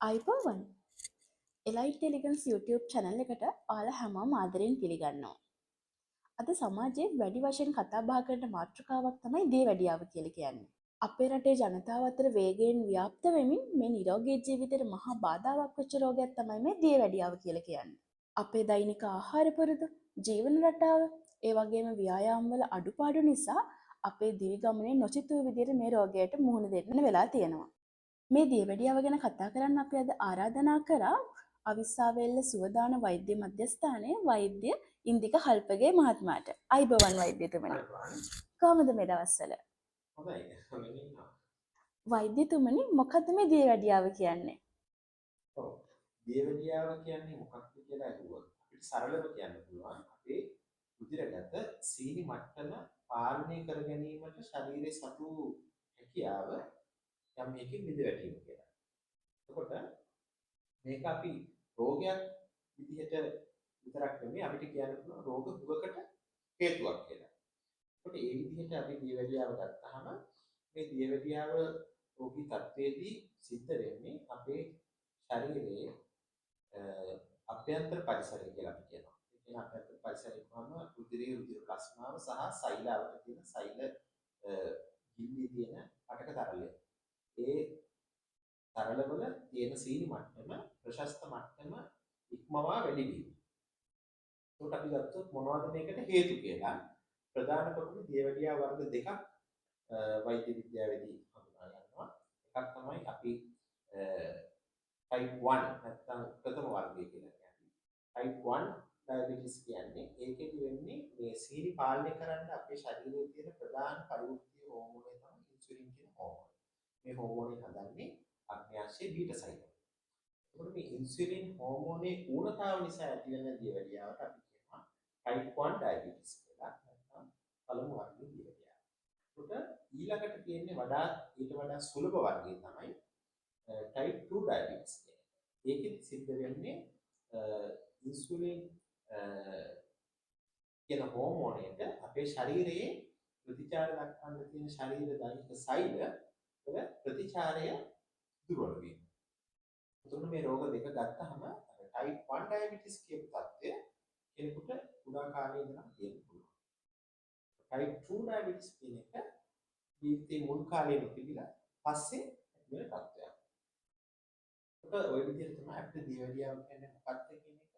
අයිබෝවන් elite ටෙලිගන්ස් YouTube channel එකට ඔයාලා හැමෝම ආදරෙන් පිළිගන්නවා. අද සමාජයේ වැඩි වශයෙන් කතා බහ කරන මාතෘකාවක් තමයි දියවැඩියාව කියලා කියන්නේ. අපේ රටේ ජනතාව අතර වේගයෙන් ව්‍යාප්ත වෙමින් මේ නිරෝගී ජීවිතයට මහා බාධාවක් වෙච්ච රෝගයක් තමයි මේ දියවැඩියාව කියලා කියන්නේ. අපේ දෛනික ආහාර පුරුදු, ජීවන රටාව, ඒ වගේම ව්‍යායාම වල අඩුපාඩු නිසා අපේ දිවි ගමනේ නොසිතූ විදිහට මේ රෝගයට මුහුණ දෙන්න වෙලා තියෙනවා. මේ දියවැඩියාව ගැන කතා කරන්න අපි අද ආරාධනා කරා අවිස්සාවේල්ල සුවදාන වෛද්‍ය මධ්‍යස්ථානයේ වෛද්‍ය ඉන්දික හල්පගේ මහත්මයාට. අයිබෝවන් වෛද්‍යතුමනි. කොහොමද මේ දවස්වල? හොඳයි. වෛද්‍යතුමනි මොකද්ද මේ දියවැඩියාව කියන්නේ? ඔව්. දියවැඩියාව කියන්නේ මොකක්ද කියලා අහුවොත් අපිට සරලව කියන්න පුළුවන් අපේ රුධිරගත සීනි මට්ටම පාලනය කර ගැනීමට ශරීරයේ සතු හැකියාව යම් මේකෙන් බිඳ වැටීම කියලා. එතකොට මේක අපි රෝගයක් විදිහට විතරක් නෙමෙයි අපිට කියන්න පුළුවන් රෝග දුකකට හේතුවක් කියලා. එතකොට ඒ විදිහට අපි දියවැඩියාව ගත්තාම මේ දියවැඩියාව රෝගී තත්ත්වයේදී සිද්ධ වෙන්නේ අපේ ශරීරයේ අභ්‍යන්තර පරිසරය කියලා අපි කියනවා. ඒ කියන්නේ අභ්‍යන්තර පරිසරය කියවම රුධිරයේ රුධිර ප්ලාස්මාව සහ සෛලාවට තියෙන සෛල ගිල්ලේ තියෙන අටක තරලය. ඒ තරලවල තියෙන සීනි මට්ටම ප්‍රශස්ත මට්ටම ඉක්මවා වැඩි වීම. ඒකට අපි ගත්තොත් මොනවද මේකට හේතු කියලා ප්‍රධාන කොටම දියවැඩියා වර්ග දෙකක් වෛද්‍ය විද්‍යාවේදී හඳුනා ගන්නවා. එකක් තමයි අපි type 1 නැත්නම් ප්‍රථම වර්ගය කියලා කියන්නේ. type 1 diabetes කියන්නේ ඒකෙදි වෙන්නේ මේ සීනි පාලනය කරන්න අපේ ශරීරයේ තියෙන ප්‍රධාන පරිවෘත්තීය හෝමෝනය තමයි ඉන්සුලින් කියන හෝමෝනය. මේ හෝමෝනය හදන්නේ අග්න්‍යාශයේ බීටා සෛලය. ඒකට මේ ඉන්සුලින් හෝමෝනයේ ඌනතාව නිසා ඇතිවෙන දියවැඩියාවට අපි කියනවා type 1 diabetes කියලා. නැත්නම් පළමු වර්ගයේ දියවැඩියාව. ඒකට ඊළඟට තියෙන්නේ ඊට වඩා සුලභ වර්ගය තමයි type 2 diabetes කියන්නේ. ඒකෙදි සිද්ධ වෙන්නේ ඉන්සුලින් කියන හෝමෝනයට අපේ ශරීරයේ ප්‍රතිචාර දක්වන්න තියෙන ශරීර දෛනික සෛල වල ප්‍රතිචාරය දුර්වල වීම. එතකොට මේ රෝග දෙක ගත්තහම type 1 diabetes කියපු තත්ත්වය කෙනෙකුට කුඩා කාලේ ඉඳලා තියෙන්න පුළුවන්. type 2 diabetes කියන එක ජීවිතේ මුල් කාලේම තිබිලා පස්සේ වෙන තත්ත්වයක්. ඒක ওই විදිහට තමයි අපිට දියවැඩියාව කියන්නේ මොකක්ද කියන එක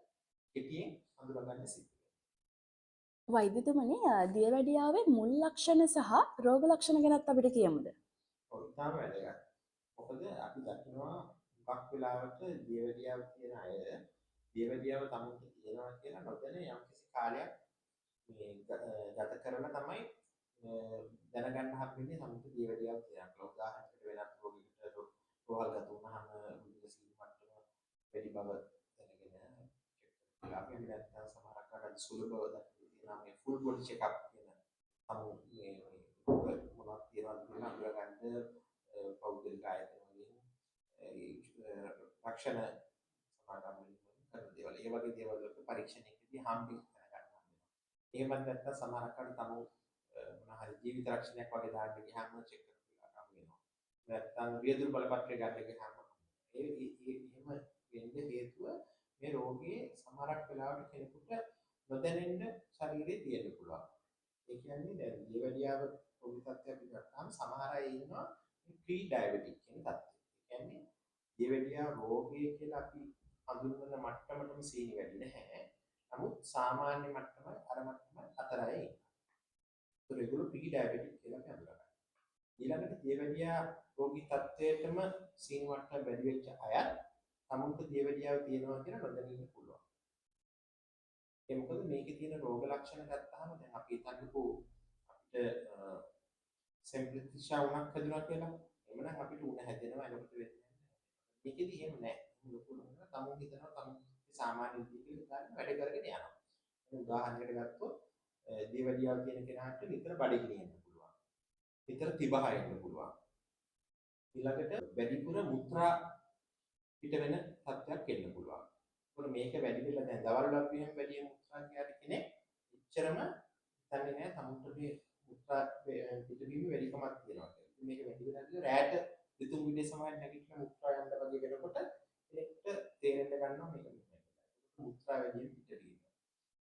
කෙටියෙන් හඳුනාගන්න සිද්ධ වෙනවා. වෛද්‍යතුමනි දියවැඩියාවේ මුල් ලක්ෂණ සහ රෝග ලක්ෂණ ගැනත් අපිට කියමුද? ඔව් තාම වැදගත්. මොකද අපි දකිනවා හුඟක් වෙලාවට දියවැඩියාව තියෙන අය දියවැඩියාව තමුන්ට තියෙනවා කියලා නොදැන යම්කිසි කාලයක් මේ ගත කරලා තමයි දැනගන්න හම්බෙන්නේ තමුන්ට දියවැඩියාව තියෙනවා. උදාහරණයකට වෙනත් රෝගයකට රෝහල්ගත වුණාම රුධිර සීනි මට්ටම වැඩි බව දැනගෙන check කරලා අපි නැත්නම් සමහරක් අකට සුලභව දැක්වෙනවා මේ full body check up කියන තමු මේ මොනවද තියෙනවද කියලා අඳුරගන්න පෞද්ගලික ආයතන වලින් රක්ෂණ සමාගම් වලින් කරන දේවල්. ඒ වගේ දේවල් වලට පරීක්ෂණයකදී හම්බෙන්න දැනගන්න. එහෙමත් නැත්නම් සමහරක් අකට තමු මොන හරි ජීවිත රක්ෂණයක් වගේ දාන්න ගියාම check කරලා හම් වෙනවා. නැත්නම් වියදුරු බලපත්‍රය ගන්න ගියාම එහෙම වෙන්න හේතුව මේ රෝගයේ සමහරක් වෙලාවට කෙනෙකුට නොදැනෙන්න ශරීරයේ තියෙන්න පුළුවන්. ඒ කියන්නේ දැන් දියවැඩියාව රෝගී තත්ත්වයක් විතරක් සමහර අය ඉන්නවා ප්‍රී ඩයබටික් කියන තත්ත්වය. ඒ කියන්නේ දියවැඩියාව රෝගය කියලා අපි හඳුන්වන මට්ටමටම සීනි වැඩි නැහැ. නමුත් සාමාන්‍ය මට්ටමයි අර මට්ටමයි අතරයි ඉන්නවා. ඒක ඒගොල්ලෝ ප්‍රී ඩයබටික් කියලා අපි හඳුනගන්නවා. ඊළඟට දියවැඩියා රෝගී තත්ත්වයටම සීනි මට්ටම වැඩි වෙච්ච අය තමුන්ට දියවැඩියාව තියෙනවා කියලා නොදැනෙන්න පුළුවන්. ඒ මොකද මේකේ තියෙන රෝග ලක්ෂණ ගත්තාම දැන් අපි හිතන්නකෝ අපිට සෙම්ප්ලිටිෂා උණක් හැදුනා කියලා. එhmenan අපිට උණ හැදෙනවා එනකොට වෙන්නේ නැහැ. මේකෙදි එහෙම නැහැ. ලොකු උණක් තමුන් හිතනවා තමුන් සාමාන්‍ය විදිහට ගන්න වැඩ කරගෙන යනවා. උදාහරණයකට ගත්තොත් දියවැඩියාව තියෙන කෙනාට නිතර බඩගිනි එන්න පුළුවන්. නිතර තිබහ එන්න පුළුවන්. ඊළඟට වැඩිපුර මුත්‍රා පිට වෙන තත්ත්වයක් එන්න පුළුවන්. මොකද මේක වැඩි වෙලා දැන් දවල් වලත් එහෙම වැඩි මුත්‍රා කියන කෙනෙක් එච්චරම හිතන්නේ නැහැ තමුන්ට මේ මුත්‍රා පිටවීම වැඩිකමක් තියෙනවා කියලා. මේක වැඩි වෙලා ගිය රැට දෙතුන් විදිහේ සමාන නැගිටලා මුත්‍රා යන්න වගේ වෙනකොට වැඩියෙන් පිටවීම.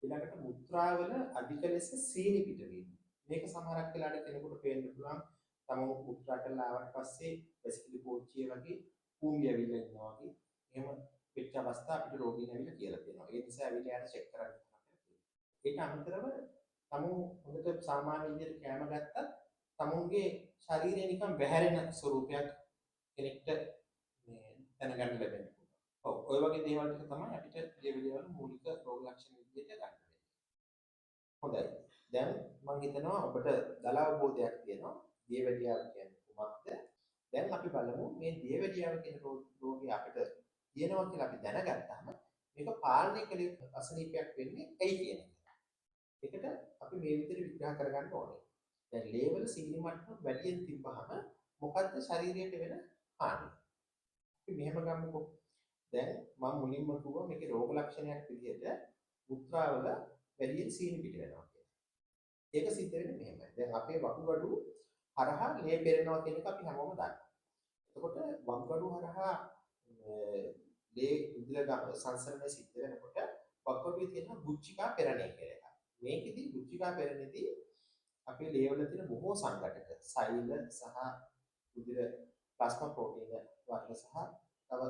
ඊළඟට මුත්‍රාවල අධික ලෙස සීනි පිටවීම. මේක සමහරක් වෙලාවට කෙනෙකුට පේන්න පුළුවන් තමන් මුත්‍රා කරලා ආවට පස්සේ බෙසිකලි පෝච්චිය වගේ කූඹි ඇවිල්ලා ඉන්නවා වගේ. එහෙම පිට අවස්ථා අපිට රෝගීන් ඇවිල්ලා කියලා තියෙනවා. ඒ නිසා ඇවිල්ලා යාට චෙක් කරන්න තමයි. ඒක අමතරව තමන් හොඳට සාමාන්‍ය විදිහට කැම ගත්තත් තමුන්ගේ ශරීරය නිකන් වැහැරෙන ස්වරූපයක් කෙනෙක්ට මේ දැනගන්න ලැබෙනවා. ඔව් ඔය වගේ දේවල් ටික තමයි අපිට දේවලියවල මූලික රෝග ලක්ෂණ විදිහට ගන්න වෙන්නේ. හොඳයි. දැන් මම හිතනවා ඔබට දල අවබෝධයක් තියෙනවා දේවලියාව කියන්නේ කුමක්ද? දැන් අපි බලමු මේ දේවලියාව කියන රෝගය අපිට තියෙනවා කියලා අපි දැනගත්තාම මේක පාලනය කළ යුතු අසනීපයක් වෙන්නේ ඇයි කියන එක. ඒකට අපි මේ විදිහට විග්‍රහ කරගන්න ඕනේ. දැන් ලේවල සීනි මට්ටම වැඩියෙන් තිබ්බහම මොකද්ද ශරීරයට වෙන හානිය? අපි මෙහෙම ගමුකෝ. දැන් මම මුලින්ම කිව්වා මේකේ රෝග ලක්ෂණයක් විදිහට මුත්‍රාවල වැඩියෙන් සීනි පිට වෙනවා කියලා. ඒක සිද්ධ වෙන්නේ මෙහෙමයි. දැන් අපේ වකුගඩු හරහා ලේ පෙරෙනවා කියන එක අපි හැමෝම දන්නවා. එතකොට වකුගඩු හරහා ලේ ඉදිරිය ගම සංසරණය සිද්ධ වෙනකොට වකුගඩුවේ තියෙන ගුච්චිකා පෙරණය කියලා එකක්. මේකෙදි ගුච්චිකා පෙරණෙදී අපේ ලේවල තියෙන බොහෝ සංඝටක සෛල සහ උදිර ප්ලාස්මා ප්‍රෝටීන වර්ග සහ තව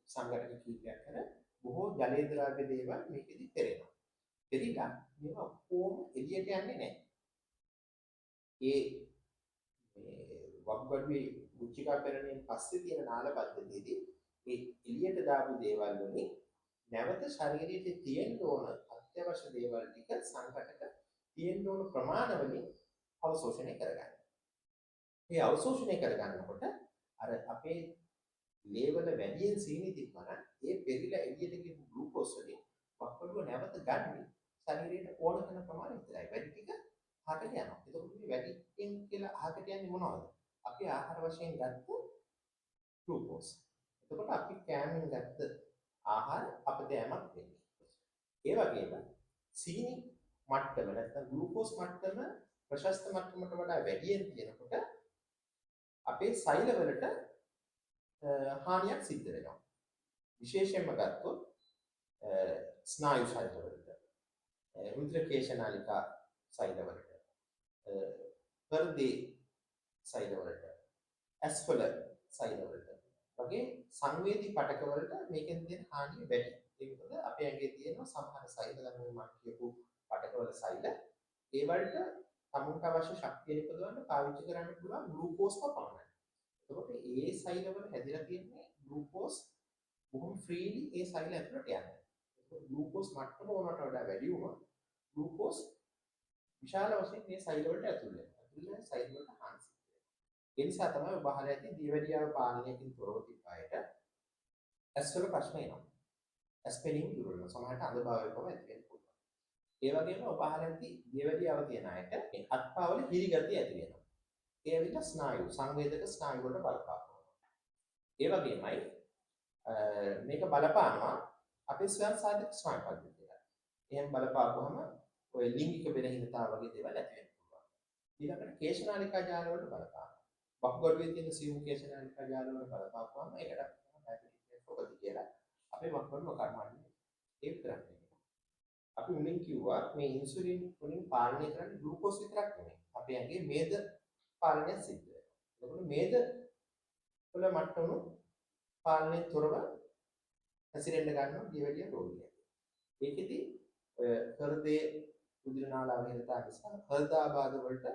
සංඝටක කීපයක් කර බොහෝ ජලීය ද්‍රව්‍ය දේවල් මේකෙදි පෙරෙනවා. පෙරිලා මේවා කොහොම එළියට යන්නේ නැහැ. ඒ වකුගඩුවේ ගුච්චිකා පෙරණයෙන් පස්සේ තියෙන නාල පද්ධතියේදී ඒ එළියට දාපු දේවල් වලින් නැවත ශරීරයේ තියෙන්න ඕන අත්‍යවශ්‍ය දේවල් ටික සංඝටක තියෙන්න ඕන ප්‍රමාණ වලින් අවශෝෂණය කරගන්න. මේ අවශෝෂණය කරගන්නකොට අර අපේ ලේවල වැඩියෙන් සීනි තිබ්බනම් ඒ පෙරිලා එළියට ගිහපු ග්ලූකෝස් වලින් වකුගඩුව නැවත ගන්න ශරීරයට ඕන කරන ප්‍රමාණය විතරයි. වැඩි ටික අහකට යනවා. එතකොට මේ වැඩියෙන් කියලා අහකට යන්නේ මොනවද? අපි ආහාර වශයෙන් ගත්ත ග්ලූකෝස්. එතකොට අපි කෑමෙන් ගත්ත ආහාර අපට යමක් වෙන්නේ. ඒ වගේම සීනි මට්ටම නැත්නම් ග්ලූකෝස් මට්ටම ප්‍රශස්ත මට්ටමට වඩා වැඩියෙන් තියෙනකොට අපේ සෛලවලට හානියක් සිද්ධ වෙනවා. විශේෂයෙන්ම ගත්තොත් ස්නායු සෛලවලට, රුධිර කේශනාලිකා සෛලවලට, හෘදේ සෛලවලට, ඇස්වල සෛලවලට වගේ සංවේදී පටකවලට මේකෙන් තියෙන හානිය වැඩි. ඒක මොකද අපේ ඇඟේ තියෙන සමහර සෛල ගන්න මම කියපු පටකවල සෛල ඒ වලට තමුන්ට අවශ්‍ය ශක්තිය නිපදවන්න පාවිච්චි කරන්න පුළුවන් ග්ලූකෝස්ම පමණයි. එතකොට ඒ සෛලවල හැදිලා තියෙන්නේ ග්ලූකෝස් බොහොම ෆ්‍රීලි ඒ සෛල ඇතුළට යනවා. ඒක ග්ලූකෝස් මට්ටම ඕනට වඩා වැඩි වුණොත් ග්ලූකෝස් විශාල වශයෙන් මේ සෛල වලට ඇතුල් වෙනවා. ඇතුල් වෙන සෛල වලට හානි සිද්ධ වෙනවා. ඒ නිසා තමයි බාහිර ඇති දියවැඩියාව පාලනයකින් තොරව තිබ්බායට ඇස්වල ප්‍රශ්න එනවා. ඇස්පෙලින් දුර වෙනවා. සමහරට අඳභාවයකම ඇති වෙන්න පුළුවන්. ඒ වගේම බාහිර ඇති දියවැඩියාව තියෙන අයට මේ අත්පාවල හිරිගතිය ඇති වෙනවා. ඒ ඇවිල්ලා ස්නායු සංවේදක ස්නායු වලට බලපානවා. ඒ වගේමයි මේක බලපානවා අපේ ස්වයං සාධක ස්නායු පද්ධතියට. එහෙම බලපාවුවම ඔය ලිංගික බෙරහිනතාව වගේ දේවල් ඇති වෙන්න පුළුවන්. ඊළඟට කේශනාලිකා ජාල වලට බලපානවා. වකුගඩුවේ තියෙන සියුම් කේශනාලිකා ජාල වලට බලපාවුවම ඒකට ඩයබටික් නෙෆ්‍රොපති කියලා අපේ වකුගඩුව කර්මන්නේ. ඒ විතරක් නෙමෙයි. අපි මුලින් කිව්වා මේ ඉන්සුලින් වලින් පාලනය කරන්නේ ග්ලූකෝස් විතරක් නෙමෙයි. අපේ ඇඟේ මේද පාලනය සිද්ධ වෙනවා. එතකොට මේද වල මට්ටම පාලනයෙන් තොරව හැසිරෙන්න ගන්නවා දියවැඩිය රෝගිය. ඒකෙදි ඔය හෘදයේ රුධිර නාලාව හිරතා නිසා හෘදාබාධ වලට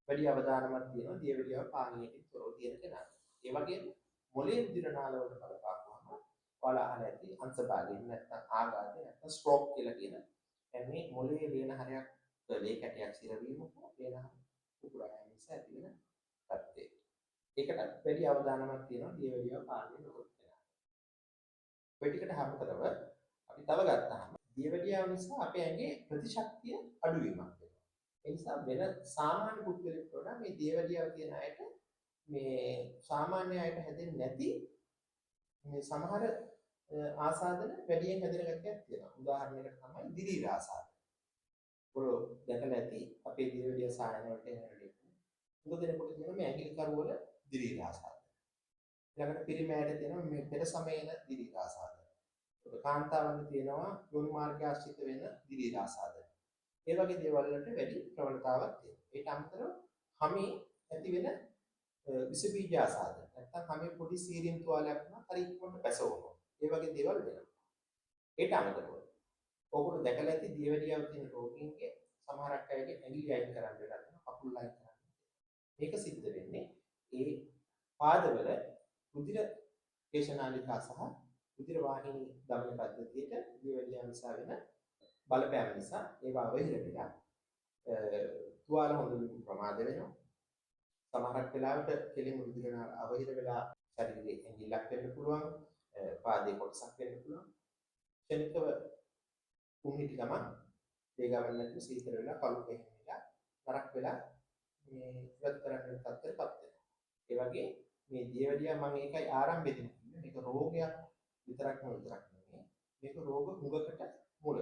වැඩි අවධානමක් තියෙනවා දියවැඩියව පාලනයෙන් තොරව තියෙන කෙනාට. ඒ වගේම මොළයේ රුධිර නාලවලට බලපාවම ඔයාලා අහලා ඇති අංශභාගයෙන් නැත්නම් ආඝාතය නැත්නම් ස්ට්‍රෝක් කියලා කියන මේ මොළයේ වේන හරයක් ලේ කැටයක් සිරවීම හෝ වේන කුකුරා යන නිසා ඇති වෙන තත්ත්වය. ඒකට වැඩි අවධානමක් තියෙනවා දියවැඩියව පාලනය නොකරන කෙනාට. ඔය ටිකට හම්බතරව අපි තව ගත්තාම දියවැඩියාව නිසා අපේ ඇඟේ ප්‍රතිශක්තිය අඩුවීමක් වෙනවා. ඒ නිසා වෙන සාමාන්‍ය පුද්ගලෙක් වඩා මේ දියවැඩියාව තියෙන අයට මේ සාමාන්‍ය අයට හැදෙන්නේ නැති මේ සමහර ආසාදන වැඩියෙන් හැදෙන ගැටයක් තියෙනවා. උදාහරණයකට තමයි දිරීර ආසාදන. ඔය දැකලා ඇති අපේ දියවැඩිය සායන වලට එනකොට මොකද දෙනකොට කියන මේ ඇඟිලි කරු වල දිරීර ආසාදන. ඊළඟට පිරිමෑයට තියෙනවා මේ පෙර සමයේන දිරීර ආසාදන. කාන්තාවන්ට තියෙනවා යොමු මාර්ගය ආශ්‍රිත වෙන දිලීර ආසාදන. ඒ වගේ දේවල් වලට වැඩි ප්‍රවණතාවක් තියෙනවා. ඒට අමතරව හැමේ ඇති වෙන විස බීජ ආසාදන. නැත්තම් හැමේ පොඩි සීරින් තුවාලයක් වුණා හරි ඉක්මනට බැසවනවා. ඒ වගේ දේවල් වෙනවා. ඒට අමතරව ඔයගොල්ලෝ දැකලා ඇති දියවැඩියාව තියෙන රෝගීන්ගේ සමහරක් අයගේ ඇඟිලි අයින් කරන්න වෙලා තියෙනවා, කකුල් අයින් කරන්න. මේක සිද්ධ වෙන්නේ ඒ පාදවල රුධිර කේශනාලිකා සහ රුධිර වාහිනී දමන පද්ධතියට දියවැඩියාව නිසා වෙන බලපෑම නිසා ඒවා අවහිර වෙලා තුවාල හොඳට ප්‍රමාද වෙනවා. සමහරක් වෙලාවට කෙලින් රුධිර නාල අවහිර වෙලා ශරීරයේ ඇඟිල්ලක් වෙන්න පුළුවන්, පාදයේ කොටසක් වෙන්න පුළුවන්. ක්ෂණිකව කුණිටි ගමන් ඒ ගමන් නැතුව සීතල වෙලා කළු වෙලා නරක් වෙලා මේ ඉවත් කරන්න තත්ත්වයටපත් වෙනවා. ඒ වගේ මේ දියවැඩියා මම ඒකයි ආරම්භයේදී කිව්වේ මේක රෝගයක් විතරක් නෙමෙයි. මේක රෝග මුගකට මුල.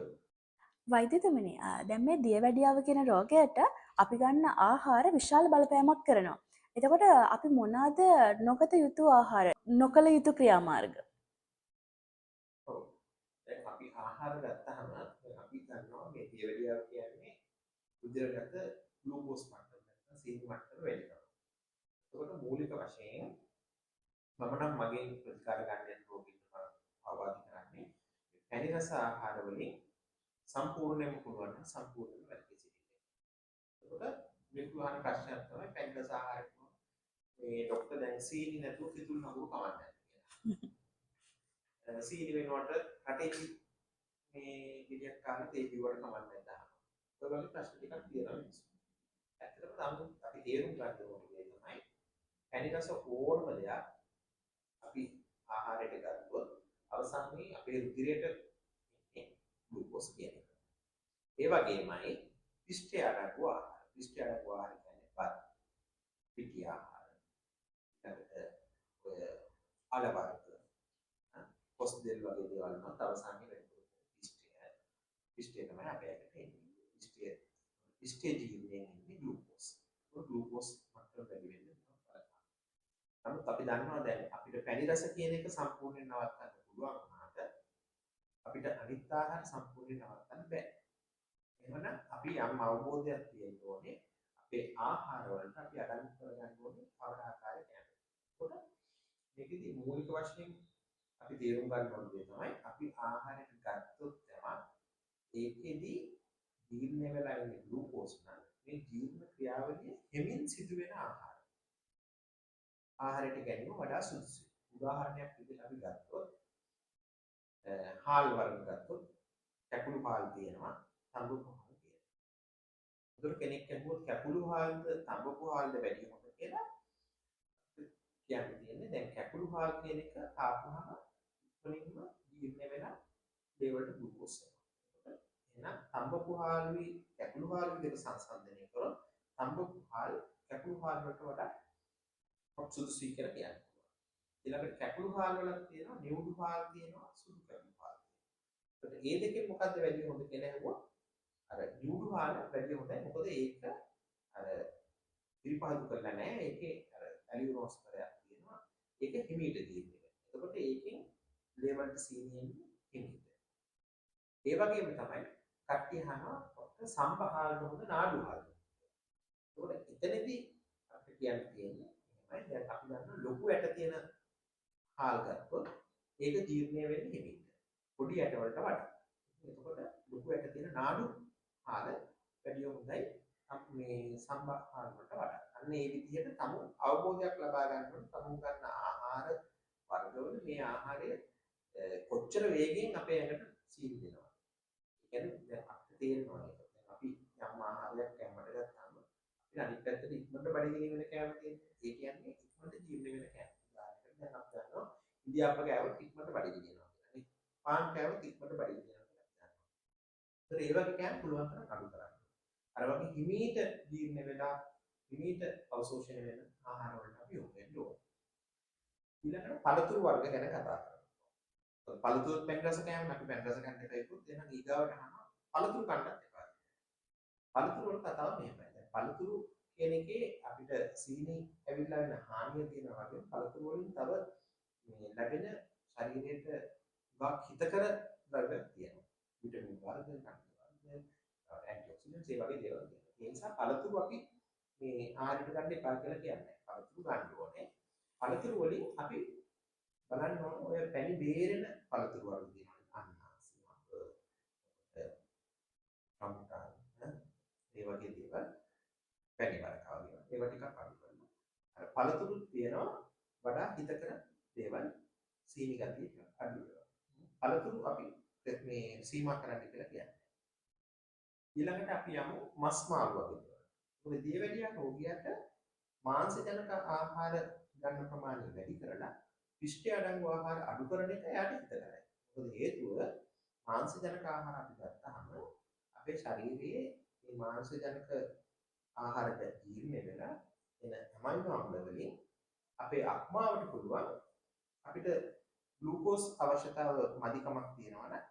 වෛද්‍යතුමනි, දැන් මේ දියවැඩියාව කියන රෝගයට අපි ගන්න ආහාර විශාල බලපෑමක් කරනවා. එතකොට අපි මොනවාද නොගත යුතු ආහාර, නොකළ යුතු ක්‍රියාමාර්ග? ඔව්. දැන් අපි ආහාර ගත්තාම අපි දන්නවා මේ දියවැඩියාව කියන්නේ රුධිරගත ග්ලූකෝස් මට්ටම නැත්නම් සීනි මට්ටම වැඩි කරනවා. ඒකට මූලික වශයෙන් මම නම් මගේ ප්‍රතිකාර ගන්න රෝගීන්ට අවවාද කරන්නේ පැණි රස ආහාර වලින් සම්පූර්ණයෙන්ම පුළුවන් නම් සම්පූර්ණයෙන්ම වැළකී සිටින්න. ඒකට විකුණන ප්‍රශ්නයක් තමයි පැණි රස ආහාර මේ ડોක්ටර් දැන් සීනි නැතුව කිතුල් නගුරු කවන්නේ කියලා. සීනි වෙනකොට රටේ මේ ගිරියක් කාලේ තේ බිව්වට කවන්නේ නැහැ. ඒ වගේ ප්‍රශ්න ටිකක් තියෙනවා මිනිස්සු. ඇත්තටම අපි තේරුම් ගන්න ඕනේ තමයි පැණි රස ඕනම දෙයක් අපි ආහාරයට ගත්තොත් අවසානයේ අපේ රුධිරයට එන්නේ ග්ලූකෝස් කියන එක. ඒ වගේමයි පිෂ්ඨය අඩංගු ආහාර. පිෂ්ඨය අඩංගු ආහාර කියන්නේ බත්, පිටි ආහාර. ඊට ඔය අලවර්ග, පොස් දෙල් වගේ දේවල් නම් අවසානයේ වෙන්නේ පිෂ්ඨය තමයි අපේකට එන්නේ. පිෂ්ඨය ජීවණයෙන් එන්නේ ග්ලූකෝස්. ඒක ග්ලූකෝස් මට්ටම වැඩි වෙන්නේ නමුත් අපි දන්නවා දැන් අපිට පැණි රස කියන එක සම්පූර්ණයෙන් නවත්තන්න පුළුවන් වුණාට අපිට අනිත් ආහාර සම්පූර්ණයෙන් නවත්තන්න බෑ. එහෙනම් අපි යම් අවබෝධයක් තියෙන්න ඕනේ අපේ ආහාර වලට අපි අඩංගු කරගන්න ඕනේ කවර ආකාරයකට යනවා. ඒකට මේකෙදි මූලික වශයෙන් අපි තේරුම් ගන්න ඕන දේ තමයි අපි ආහාරයට ගත්තොත් තමයි ඒකෙදි ජීර්ණ වෙලා ඉන්න ග්ලූකෝස් නම් මේ ජීර්ණ ක්‍රියාවලිය හිමින් සිදුවෙන ආහාරයට ගැනීම වඩා සුදුසුයි. උදාහරණයක් විදිහට අපි ගත්තොත් හාල් වර්ග ගත්තොත් කැකුළු හාල් තියෙනවා, තඹපු හාල් තියෙනවා. ඒතර කෙනෙක් කියනකොට කැකුළු හාල්ද තඹපු හාල්ද වැඩි හොඳ කියලා කියන්නේ දැන් කැකුළු හාල් කියන එක කාපුහම ඉක්මනින්ම ජීර්ණ වෙලා දේවල්ට ග්ලූකෝස් එනවා. එහෙනම් තඹපු හාල්වි කැකුළු හාල්වි දෙක සංසන්දනය කරොත් තඹපු හාල් කැකුළු හාල් වලට වඩා සුදුසුයි කියලා කියන්න පුළුවන්. ඊළඟට කැකුළු හාල් වල තියෙනවා නිවුඩු හාල් තියෙනවා සුදු කැකුළු හාල්. ඒත් මේ දෙකෙන් මොකද්ද වැඩි හොඳ කියලා අහුවොත් අර නිවුඩු හාල් වැඩි හොඳයි. මොකද ඒක අර ඉරිපහදු කරලා නැහැ. ඒකේ අර ඇලියුරෝස් කරයක් තියෙනවා. ඒක හිමීට තියෙන්නේ. එතකොට ඒකෙන් ලේවල්ට සීනියෙන් හිමීට. ඒ වගේම තමයි කට්ටිය අහනවා සම්බහාල්ද හොඳ නාඩු හාල්ද. ඒකට එතනදී අපිට කියන්න තියෙන්නේ දැන් අපි ගන්න ලොකු ඇට තියෙන හාල් ගත්තොත් ඒක ජීර්ණය වෙන්නේ හිමින්ද පොඩි ඇට වලට වඩා. එතකොට ලොකු ඇට තියෙන නාඩු හාල් වැඩි හොඳයි මේ සම්බා හාල් වලට වඩා. අන්න ඒ විදිහට තමු අවබෝධයක් ලබා ගන්න ඕන තමු ගන්න ආහාර වර්ගවල මේ ආහාරය කොච්චර වේගයෙන් අපේ ඇඟට සීල් දෙනවා. ඒ කියන්නේ දැන් අපිට තේරෙනවා ඒක. දැන් අපි යම් ආහාරයක් කැමරට ගත්තාම අපිට අනිත් පැත්තට ඉක්මනට බඩගිනි වෙන කැම තියෙනවා. ඒ කියන්නේ ඉක්මනට ජීර්ණ වෙන කෑම. උදාහරණයක් දැන් අපි ගන්නවා ඉන්දියාප්ප කෑවොත් ඉක්මනට බඩගිනි වෙනවා කියලා. නේ? පාන් කෑවොත් ඉක්මනට බඩගිනි වෙනවා කියලා අපි දන්නවා. ඒතර ඒ වගේ කෑම පුළුවන් තරම් අඩු කරන්න. අර වගේ හිමීට ජීර්ණ වෙලා හිමීට අවශෝෂණය වෙන ආහාර වලට අපි යොමු වෙන්න ඕනේ. ඊළඟට පළතුරු වර්ග ගැන කතා කරමු. පළතුරු පැණි රස කෑම අපි පැණි රස ගන්න එකයිකුත් එහෙනම් ඊගාවට අහනවා පළතුරු කන්නත් එපා. පළතුරු වල කතාව මෙහෙමයි. දැන් පළතුරු කියන එකේ අපිට සීනි ඇවිල්ලා වෙන හානිය තියෙනවා වගේ පළතුරු වලින් තව මේ ලැබෙන ශරීරයට හිතකර ද්‍රව්‍ය තියෙනවා. විටමින් වර්ග, කන්ද වර්ග, ඇන්ටිऑක්සිඩන්ට්ස් ඒ වගේ දේවල් තියෙනවා. ඒ නිසා පළතුරු අපි මේ ආහාරයට ගන්න එපා කියලා කියන්නේ. පළතුරු ගන්න ඕනේ. පළතුරු වලින් අපි බලන්න ඕන ඔය පැණි බේරෙන පළතුරු වර්ග තියෙනවා. අනාසි, රම්බුටාන්, ඒ වගේ දේවල් පැණි වර්ග වගේ. ඒවා ටිකක් අඩු කරනවා. අර පළතුරු තියෙනවා වඩා හිතකර දේවල් සීනි ගතිය අඩු වෙනවා. පළතුරු අපි මේ සීමා කරන්න කියලා කියන්නේ. ඊළඟට අපි යමු මස් මාළු වගේ දේවල්. මොකද දියවැඩියා රෝගියාට මාංශ ජනක ආහාර ගන්න ප්‍රමාණය වැඩි කරලා පිෂ්ඨ අඩංගු ආහාර අඩු කරන එක එයාට හිතකරයි. මොකද හේතුව මාංශ ජනක ආහාර අපි ගත්තාම අපේ ශරීරයේ මේ මාංශ ජනක ආහාර ජීර්ණය වෙලා එන ඇමයිනෝ අම්ල වලින් අපේ අක්මාවට පුළුවන් අපිට ග්ලූකෝස් අවශ්‍යතාව මදිකමක් තියෙනවනේ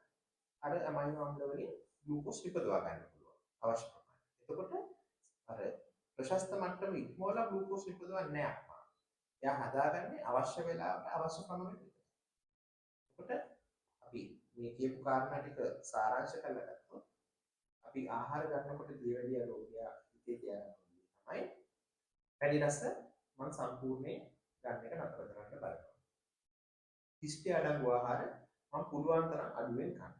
අර ඇමයිනෝ අම්ල වලින් ග්ලූකෝස් නිපදවා ගන්න පුළුවන් අවශ්‍ය ප්‍රමාණය. එතකොට අර ප්‍රශස්ත මට්ටම ඉක්මවලා ග්ලූකෝස් නිපදවන්නේ නැහැ අක්මා. එයා හදාගන්නේ අවශ්‍ය වෙලාවට අවශ්‍ය ප්‍රමාණයට විතරයි. එතකොට අපි මේ කියපු කාරණා ටික සාරාංශ කරලා ගත්තොත් අපි ආහාර ගන්නකොට දියවැඩියා රෝගියා හිතේ තියාගන්න ඕනේ තමයි පැණි රස මම සම්පූර්ණයෙන් ගන්න එක නතර කරන්න බලනවා. පිෂ්ඨ අඩංගු ආහාර මම පුළුවන් තරම් අඩුවෙන් ගන්න.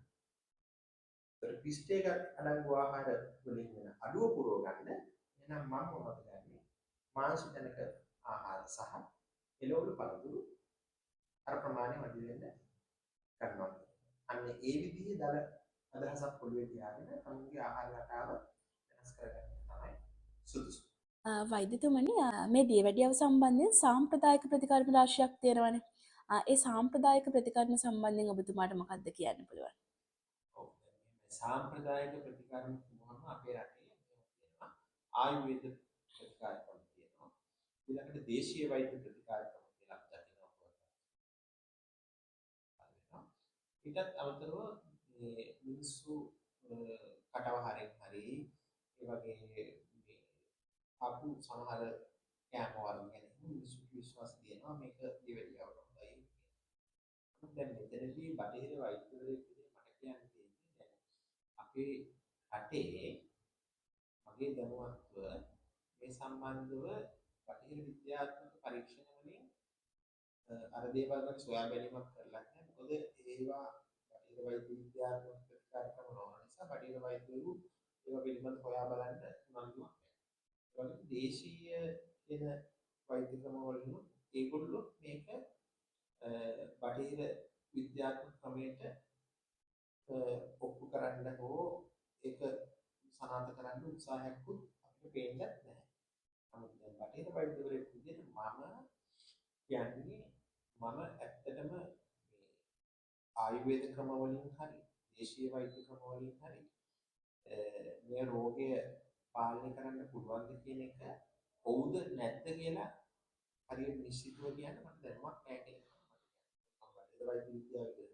ඒතර පිෂ්ඨ අඩංගු ආහාර වලින් වෙන අඩුව පුරව ගන්න එහෙනම් මම මොනවද ගන්නේ? මාංශ ජනක ආහාර සහ එළවලු පළතුරු අර ප්‍රමාණය වැඩි වෙන්න කරනවා. අන්න ඒ විදිහේ දල අදහසක් පොළවේ තියාගෙන තමන්ගේ ආහාර රටාව වෙනස් කරගන්න තමයි සුදුසු. වෛද්‍යතුමනි මේ දියවැඩියාව සම්බන්ධයෙන් සාම්ප්‍රදායික ප්‍රතිකර්ම රාශියක් තියෙනවානේ. ඒ සාම්ප්‍රදායික ප්‍රතිකර්ම සම්බන්ධයෙන් ඔබතුමාට මොකක්ද කියන්න පුළුවන්? ඔව්. මේ සාම්ප්‍රදායික ප්‍රතිකර්ම කිව්වම අපේ රටේ තියෙනවා ආයුර්වේද ප්‍රතිකාරකම් තියෙනවා. ඊළඟට දේශීය වෛද්‍ය ප්‍රතිකාරකම් කියලා අපි දකිනවා. ඊටත් අමතරව මේ මිනිස්සු කටවහරෙන් හරි ඒ වගේ මේ අපු සමහර කෑම වර්ග ගැන මිනිස්සු විශ්වාස තියෙනවා මේක දියවැඩියාවට හොඳයි. දැන් මෙතනදී බටහිර වෛද්‍යවරයෙක් විදිහට මට කියන්න තියෙන්නේ දැන් අපේ රටේ මගේ දැනුවත්ව මේ සම්බන්ධව බටහිර විද්‍යාත්මක පරීක්ෂණ වලින් අර දේවල් ගැන සොයා බැලීමක් කරලා නැහැ. මොකද ඒවා බටහිර වෛද්‍ය විද්‍යාත්මක ප්‍රතිකාරකම් නොවන නිසා බටහිර වෛද්‍යවරු ඒවා පිළිබඳව හොයා බලන්න උනන්දුවක් නැහැ. ඒ වගේ දේශීය කියන වෛද්‍ය ක්‍රම වලින් ඒගොල්ලෝ මේක බටහිර විද්‍යාත්මක ක්‍රමයට ඔප්පු කරන්න හෝ ඒක සනාථ කරන්න උත්සාහයක්වත් අපිට පේන්නේ නැහැ. නමුත් දැන් බටහිර වෛද්‍යවරයෙක් විදිහට කියන්නේ මම ඇත්තටම මේ ආයුර්වේද ක්‍රම වලින් හරි දේශීය වෛද්‍ය ක්‍රම වලින් හරි මේ රෝගය පාලනය කරන්න පුළුවන්ද කියන එක හවුද නැද්ද කියලා හරියට නිශ්චිතව කියන්න මට දැනුමක් නැහැ කියලා මම බටහිර වෛද්‍ය විද්‍යාවේ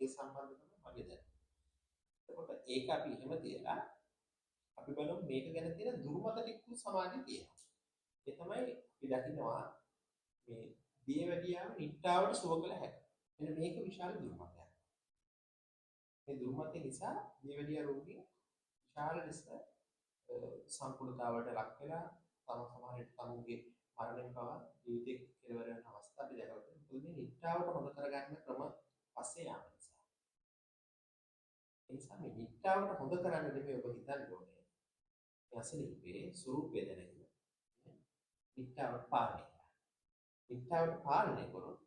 ඒ සම්බන්ධව මගේ දැනුම. එතකොට ඒක අපි එහෙම තියලා අපි බලමු මේක ගැන තියෙන දුර්මත ටික සමාජයේ තියෙනවා. ඒ තමයි අපි දකිනවා මේ දියවැඩියාව නිට්ටාවට සුව කළ හැකියි. එන්න මේක විශාල දුර්මතයක්. මේ දුර්මතය නිසා දියවැඩියා රෝගී විශාල ලෙස සම්පූර්ණතාවට ලක් වෙලා සමහරවිට තමුන්ගේ මරණයෙන් පවා ජීවිතේ කෙලවර වෙන අවස්ථා අපි දැකලා තියෙනවා. මොකද මේ නිට්ටාවට හොඳ කරගන්න ක්‍රම පස්සේ යාම නිසා. ඒ නිසා මේ නිට්ටාවට හොඳ කරන්න දෙමේ ඔබ හිතන්න ඕනේ. මේ අසනීපේ ස්වરૂපය දැනගෙන නිට්ටාවට පාලනය කරන්න. නිට්ටාවට පාලනය කරොත්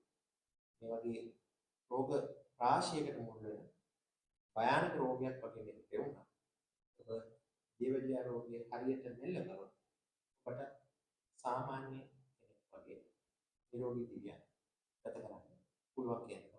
මේ වගේ රෝග රාශියකට මුල් වෙන භයානක රෝගයක් වගේ මේක ලැබුණා. ඔබ දියවැඩියා රෝගය හරියට මෙල්ල කරොත් ඔබට සාමාන්‍ය කෙනෙක් වගේ නිරෝගී දිවියක් ගත කරන්න පුළුවන් කියන්නේ.